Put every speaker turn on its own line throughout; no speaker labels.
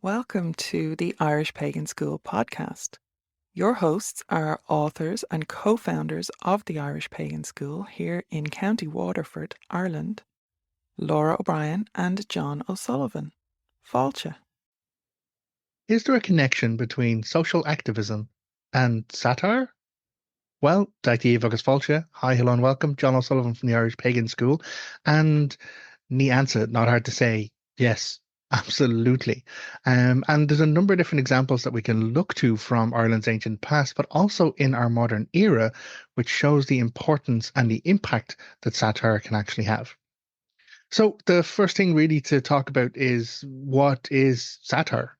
Welcome to the Irish Pagan School podcast. Your hosts are authors and co-founders of the Irish Pagan School here in County Waterford, Ireland, Laura O'Brien and Jon O'Sullivan. Fáilte.
Is there a connection between social activism and satire? Well, Daithí agus Fáilte. Hi, hello, and welcome. Jon O'Sullivan from the Irish Pagan School. And ní answer, not hard to say. Yes, absolutely. And there's a number of different examples that we can look to from Ireland's ancient past, but also in our modern era, which shows the importance and the impact that satire can actually have. So the first thing really to talk about is, what is satire?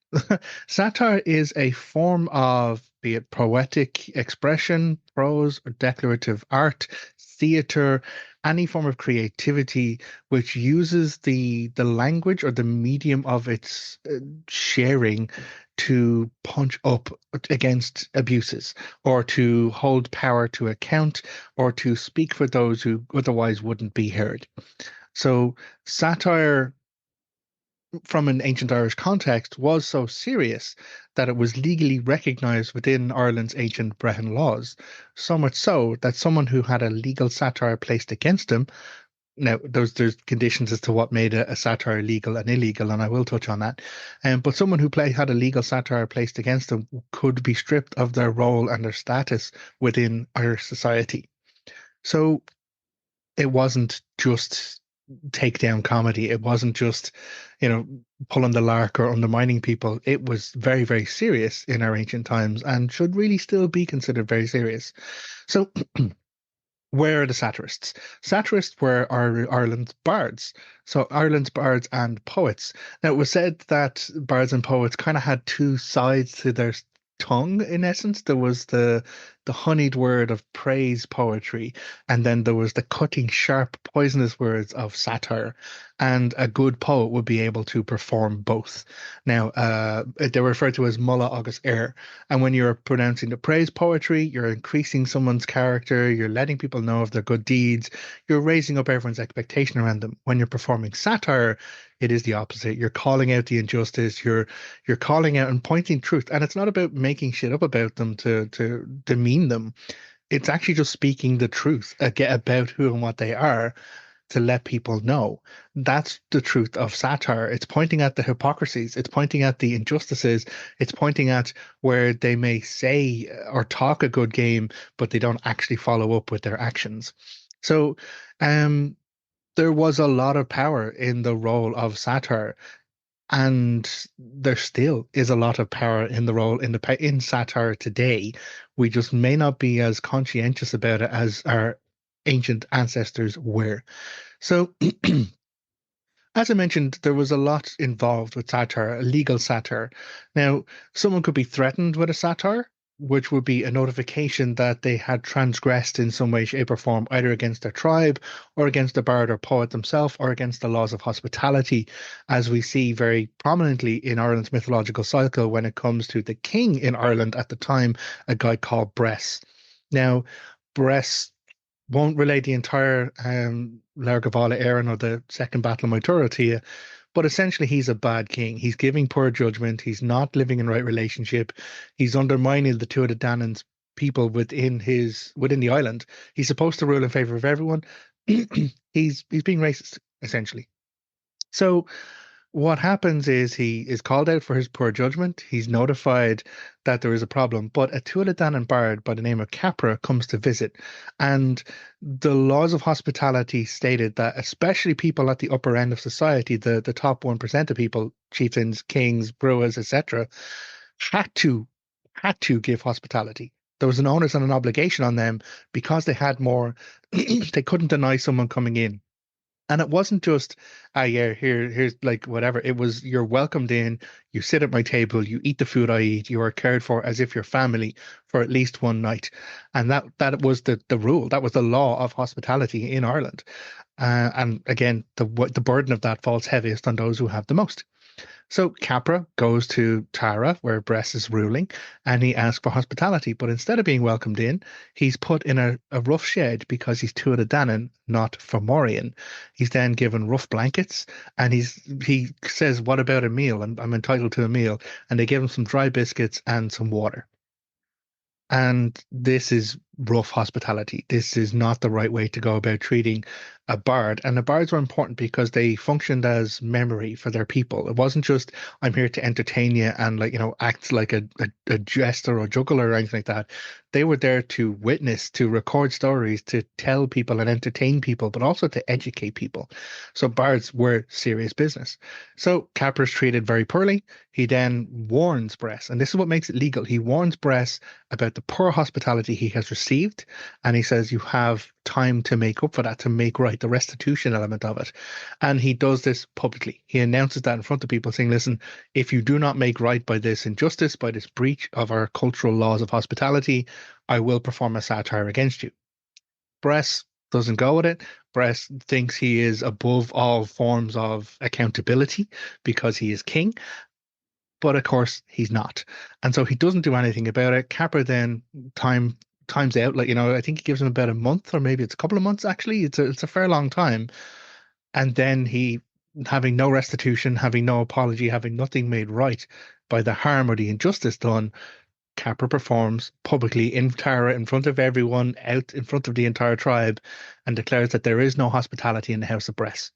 Satire is a form of, be it poetic expression, prose, or declarative art, theatre, any form of creativity which uses the language or the medium of its sharing to punch up against abuses, or to hold power to account, or to speak for those who otherwise wouldn't be heard. So satire, from an ancient Irish context, was so serious that it was legally recognized within Ireland's ancient Brehon laws. So much so that someone who had a legal satire placed against them, now there's conditions as to what made a satire legal and illegal, and I will touch on that. But someone who had a legal satire placed against them could be stripped of their role and their status within Irish society. So it wasn't just takedown comedy. It wasn't just, pulling the lark or undermining people. It was very, very serious in our ancient times and should really still be considered very serious. So where are the satirists? Satirists were Ireland's bards. So Ireland's bards and poets. Now, it was said that bards and poets kind of had two sides to their tongue, in essence. There was the honeyed word of praise poetry, and then there was the cutting, sharp, poisonous words of satire. And a good poet would be able to perform both. Now, they were referred to as mulla agus air. And when you're pronouncing the praise poetry, you're increasing someone's character, you're letting people know of their good deeds, you're raising up everyone's expectation around them. When you're performing satire, it is the opposite. You're calling out the injustice, you're calling out and pointing truth. And it's not about making shit up about them to demean them. It's actually just speaking the truth about who and what they are, to let people know. That's the truth of satire. It's pointing at the hypocrisies. It's pointing at the injustices. It's pointing at where they may say or talk a good game, but they don't actually follow up with their actions. So there was a lot of power in the role of satire. And there still is a lot of power in the role in satire today. We just may not be as conscientious about it as our ancient ancestors were. So, as I mentioned, there was a lot involved with satire, legal satire. Now, someone could be threatened with a satire, which would be a notification that they had transgressed in some way, shape, or form, either against their tribe, or against the bard or poet themselves, or against the laws of hospitality, as we see very prominently in Ireland's mythological cycle when it comes to the king in Ireland at the time, a guy called Bress. Now, Bress won't relate the entire Largavala Éireann or the Second Battle of Moytura to you, but essentially he's a bad king. He's giving poor judgment. He's not living in right relationship. He's undermining the Tuatha Dé Danann's people within the island. He's supposed to rule in favor of everyone. He's being racist, essentially. So what happens is he is called out for his poor judgment. He's notified that there is a problem, but a Tuatha Dé Danann bard by the name of Caipre comes to visit. And the laws of hospitality stated that especially people at the upper end of society, the top 1% of people, chieftains, kings, brewers, etc., had to give hospitality. There was an onus and an obligation on them because they had more. They couldn't deny someone coming in. And it wasn't just, yeah, here's like whatever. It was, you're welcomed in, you sit at my table, you eat the food I eat, you are cared for as if you're family for at least one night. And that was the rule. That was the law of hospitality in Ireland. And again, the burden of that falls heaviest on those who have the most. So Capra goes to Tara, where Bress is ruling, and he asks for hospitality. But instead of being welcomed in, he's put in a rough shed because he's Tuatha Danann, not Fomorian. He's then given rough blankets, and he says, "What about a meal? I'm entitled to a meal." And they give him some dry biscuits and some water. And this is rough hospitality. This is not the right way to go about treating a bard. And the bards were important because they functioned as memory for their people. It wasn't just, I'm here to entertain you and like, act like a jester or juggler or anything like that. They were there to witness, to record stories, to tell people and entertain people, but also to educate people. So bards were serious business. So Capra's treated very poorly. He then warns Bress, and this is what makes it legal. He warns Bress about the poor hospitality he has received, and he says you have time to make up for that, to make right, the restitution element of it. And he does this publicly. He announces that in front of people, saying, listen, if you do not make right by this injustice, by this breach of our cultural laws of hospitality, I will perform a satire against you. Bress doesn't go with it. Bress thinks he is above all forms of accountability because he is king, but of course he's not. And so he doesn't do anything about it. Capra then times out, like, I think he gives him about a month, or maybe it's a couple of months actually. It's a fair long time. And then he, having no restitution, having no apology, having nothing made right by the harm or the injustice done, Capra performs publicly in Tara in front of everyone, out in front of the entire tribe, and declares that there is no hospitality in the House of Bress.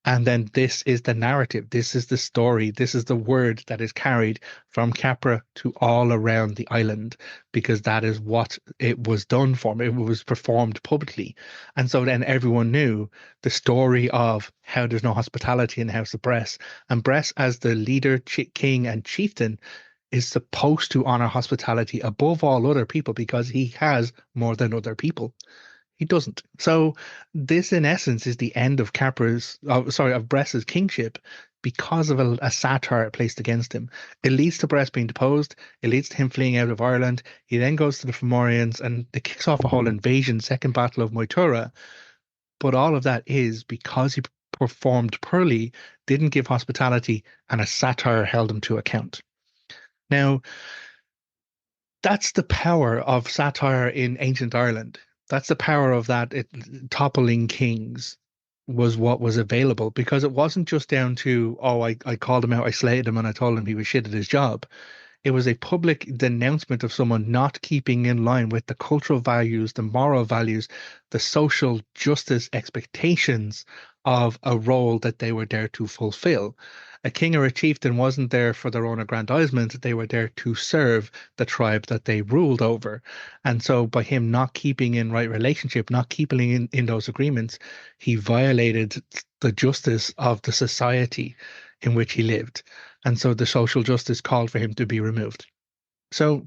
And then this is the narrative. This is the story. This is the word that is carried from Capra to all around the island, because that is what it was done for. It was performed publicly. And so then everyone knew the story of how there's no hospitality in the House of Bress. And Bress, as the leader, king, and chieftain, is supposed to honor hospitality above all other people because he has more than other people. He doesn't. So this, in essence, is the end of of Bress's kingship because of a satire placed against him. It leads to Bress being deposed. It leads to him fleeing out of Ireland. He then goes to the Fomorians, and it kicks off a whole invasion, Second Battle of Moytura. But all of that is because he performed poorly, didn't give hospitality, and a satire held him to account. Now, that's the power of satire in ancient Ireland. That's the power of that toppling kings was what was available, because it wasn't just down to, oh, I called him out, I slated him, and I told him he was shit at his job. It was a public denouncement of someone not keeping in line with the cultural values, the moral values, the social justice expectations of a role that they were there to fulfill. A king or a chieftain wasn't there for their own aggrandizement. They were there to serve the tribe that they ruled over. And so by him not keeping in right relationship, not keeping in those agreements, he violated the justice of the society in which he lived. And so the social justice called for him to be removed. So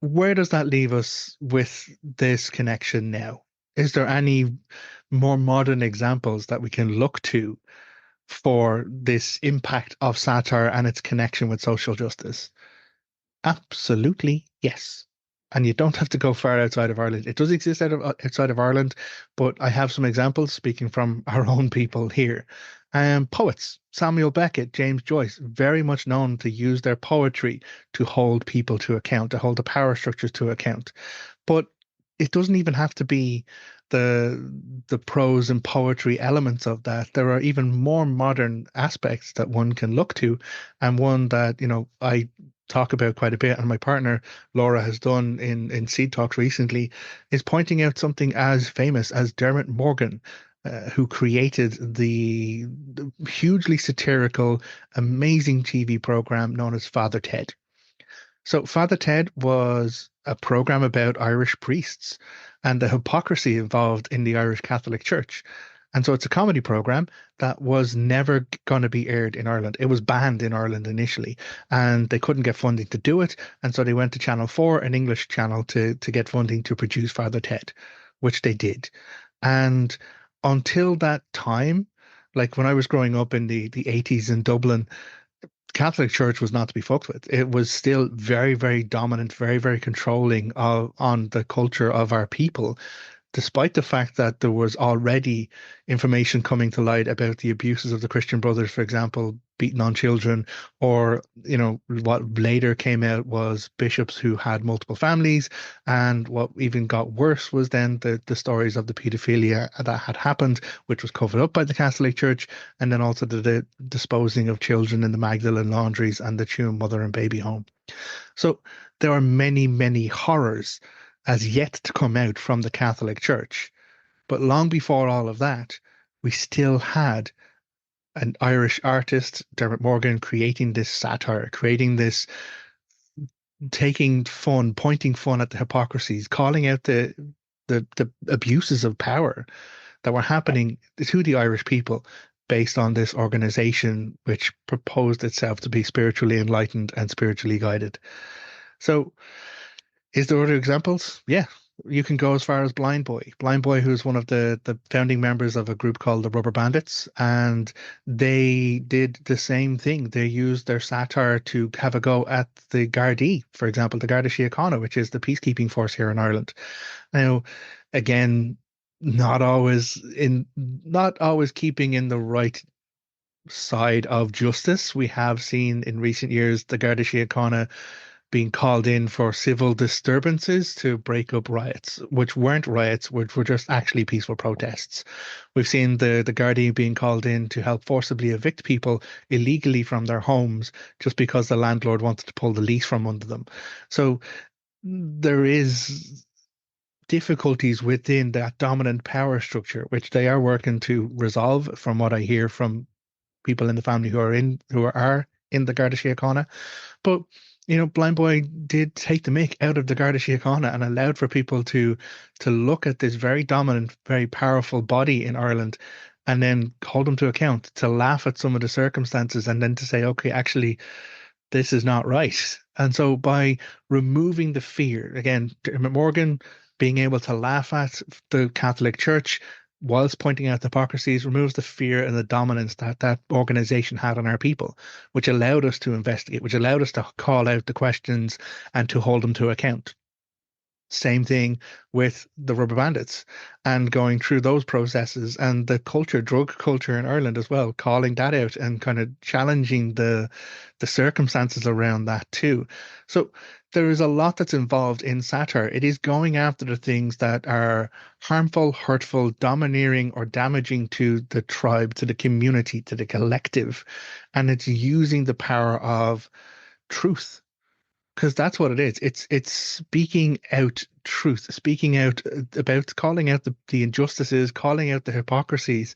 where does that leave us with this connection now? Is there any more modern examples that we can look to for this impact of satire and its connection with social justice? Absolutely, yes. And you don't have to go far outside of Ireland. It does exist outside of Ireland, but I have some examples speaking from our own people here. Poets, Samuel Beckett, James Joyce, very much known to use their poetry to hold people to account, to hold the power structures to account. But it doesn't even have to be the prose and poetry elements of that. There are even more modern aspects that one can look to, and one that, I talk about quite a bit, and my partner Laura has done in Seed Talks recently, is pointing out something as famous as Dermot Morgan, who created the hugely satirical, amazing TV program known as Father Ted. So Father Ted was a program about Irish priests and the hypocrisy involved in the Irish Catholic Church. And so it's a comedy program that was never going to be aired in Ireland. It was banned in Ireland initially, and they couldn't get funding to do it. And so they went to Channel 4, an English channel, to get funding to produce Father Ted, which they did. And until that time, like when I was growing up in the 80s in Dublin, Catholic Church was not to be fucked with. It was still very, very dominant, very, very controlling on the culture of our people. despite the fact that there was already information coming to light about the abuses of the Christian Brothers, for example, beating on children, or, what later came out was bishops who had multiple families. And what even got worse was then the stories of the paedophilia that had happened, which was covered up by the Catholic Church, and then also the disposing of children in the Magdalen laundries and the Tuam mother and baby home. So there are many, many horrors as yet to come out from the Catholic Church. But long before all of that, we still had an Irish artist, Dermot Morgan, creating this satire, creating this, taking fun, pointing fun at the hypocrisies, calling out the abuses of power that were happening to the Irish people based on this organization which proposed itself to be spiritually enlightened and spiritually guided. So, is there other examples? Yeah, you can go as far as Blindboy. Blindboy, who's one of the founding members of a group called the Rubber Bandits, and they did the same thing. They used their satire to have a go at the Gardaí, for example, the Garda Síochána, which is the peacekeeping force here in Ireland. Now, again, not always keeping in the right side of justice. We have seen in recent years the Garda Síochána being called in for civil disturbances to break up riots, which weren't riots, which were just actually peaceful protests. We've seen the Gardaí being called in to help forcibly evict people illegally from their homes just because the landlord wanted to pull the lease from under them. So there is difficulties within that dominant power structure, which they are working to resolve, from what I hear from people in the family who are in the Garda Síochána. But Blind Boy did take the mick out of the Garda Síochána and allowed for people to look at this very dominant, very powerful body in Ireland and then hold them to account, to laugh at some of the circumstances, and then to say, okay, actually, this is not right. And so by removing the fear, again, Dermot Morgan being able to laugh at the Catholic Church whilst pointing out the hypocrisies removes the fear and the dominance that that organization had on our people, which allowed us to investigate, which allowed us to call out the questions and to hold them to account. Same thing with the Rubber Bandits and going through those processes, and the drug culture in Ireland as well, calling that out and kind of challenging the circumstances around that too. So there is a lot that's involved in satire. It is going after the things that are harmful, hurtful, domineering, or damaging to the tribe, to the community, to the collective. And it's using the power of truth, because that's what it is. It's speaking out truth, speaking out about, calling out the injustices, calling out the hypocrisies,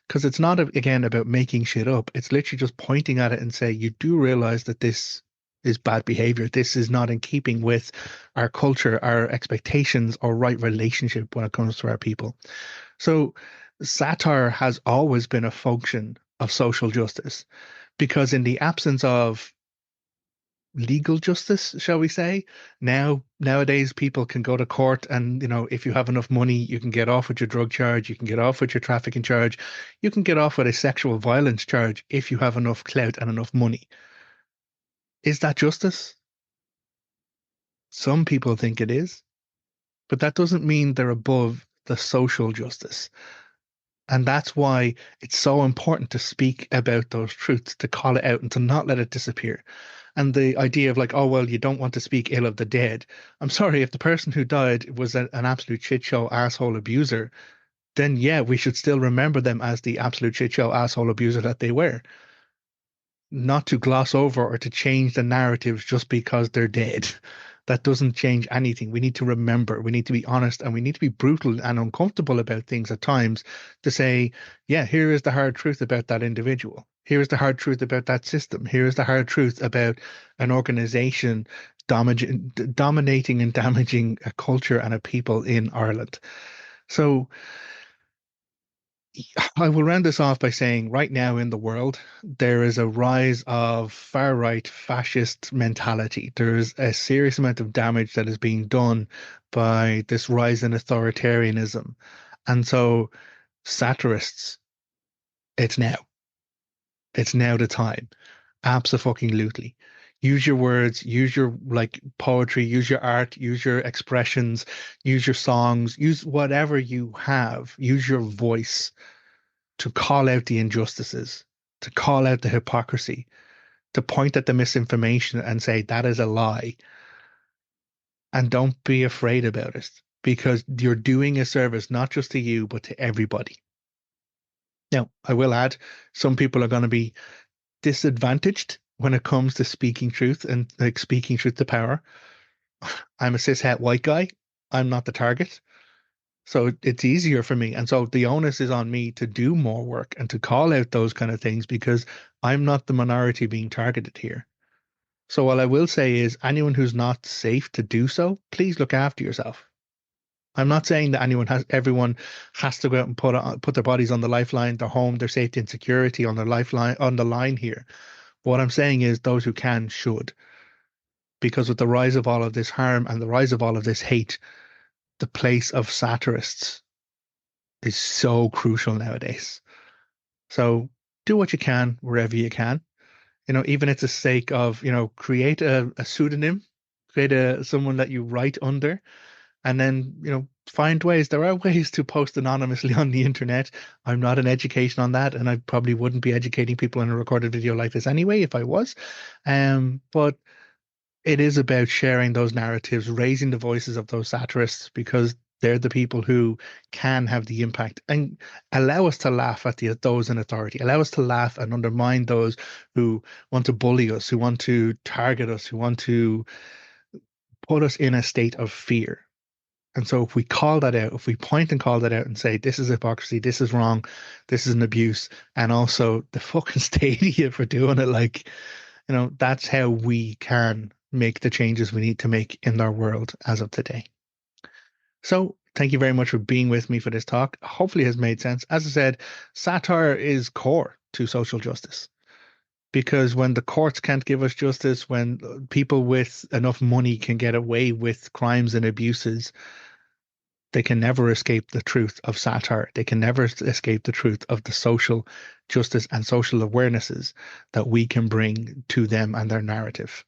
because it's not again about making shit up. It's literally just pointing at it and say, you do realize that this is bad behavior. This is not in keeping with our culture, our expectations, or right relationship when it comes to our people. So satire has always been a function of social justice, because in the absence of legal justice, shall we say? Nowadays, people can go to court, and if you have enough money, you can get off with your drug charge, you can get off with your trafficking charge, you can get off with a sexual violence charge if you have enough clout and enough money. Is that justice? Some people think it is, but that doesn't mean they're above the social justice. And that's why it's so important to speak about those truths, to call it out and to not let it disappear. And the idea of like, oh, well, you don't want to speak ill of the dead. I'm sorry, if the person who died was an absolute shit show asshole abuser, then yeah, we should still remember them as the absolute shit show asshole abuser that they were. Not to gloss over or to change the narratives just because they're dead. That doesn't change anything. We need to remember, we need to be honest, and we need to be brutal and uncomfortable about things at times to say, yeah, here is the hard truth about that individual. Here is the hard truth about that system. Here is the hard truth about an organization dominating and damaging a culture and a people in Ireland. So I will round this off by saying right now in the world, there is a rise of far right fascist mentality. There's a serious amount of damage that is being done by this rise in authoritarianism. And so, satirists, it's now. It's now the time. Absolutely. Use your words, use your like poetry, use your art, use your expressions, use your songs, use whatever you have, use your voice to call out the injustices, to call out the hypocrisy, to point at the misinformation and say that is a lie. And don't be afraid about it because you're doing a service not just to you, but to everybody. Now, I will add, some people are going to be disadvantaged when it comes to speaking truth and like speaking truth to power. I'm a cishet white guy. I'm not the target. So it's easier for me. And so the onus is on me to do more work and to call out those kind of things because I'm not the minority being targeted here. So what I will say is anyone who's not safe to do so, please look after yourself. I'm not saying that everyone has to go out and put their bodies on the lifeline, their home, their safety and security on their lifeline on the line here. But what I'm saying is those who can should, because with the rise of all of this harm and the rise of all of this hate, the place of satirists is so crucial nowadays. So do what you can wherever you can. Even it's a sake of, create a pseudonym, create someone that you write under, and then, find ways. There are ways to post anonymously on the internet. I'm not an education on that, and I probably wouldn't be educating people in a recorded video like this anyway if I was. But it is about sharing those narratives, raising the voices of those satirists because they're the people who can have the impact and allow us to laugh at those in authority, allow us to laugh and undermine those who want to bully us, who want to target us, who want to put us in a state of fear. And so if we call that out, if we point and call that out and say, this is hypocrisy, this is wrong, this is an abuse, and also the fucking stadia for doing it, like, that's how we can make the changes we need to make in our world as of today. So thank you very much for being with me for this talk. Hopefully it has made sense. As I said, satire is core to social justice because when the courts can't give us justice, when people with enough money can get away with crimes and abuses, they can never escape the truth of satire. They can never escape the truth of the social justice and social awarenesses that we can bring to them and their narrative.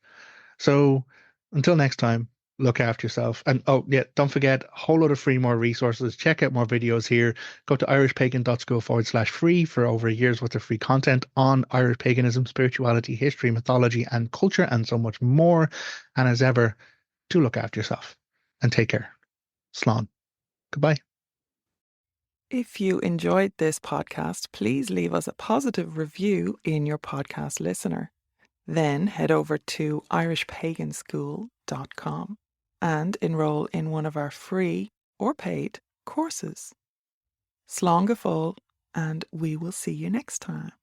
So until next time, look after yourself. And oh yeah, don't forget a whole lot of free more resources. Check out more videos here. Go to irishpagan.school/free for over a year's worth of free content on Irish paganism, spirituality, history, mythology, and culture, and so much more. And as ever, do look after yourself and take care. Slán. Goodbye.
If you enjoyed this podcast, please leave us a positive review in your podcast listener. Then head over to irishpaganschool.com and enroll in one of our free or paid courses. Slán go fóill, and we will see you next time.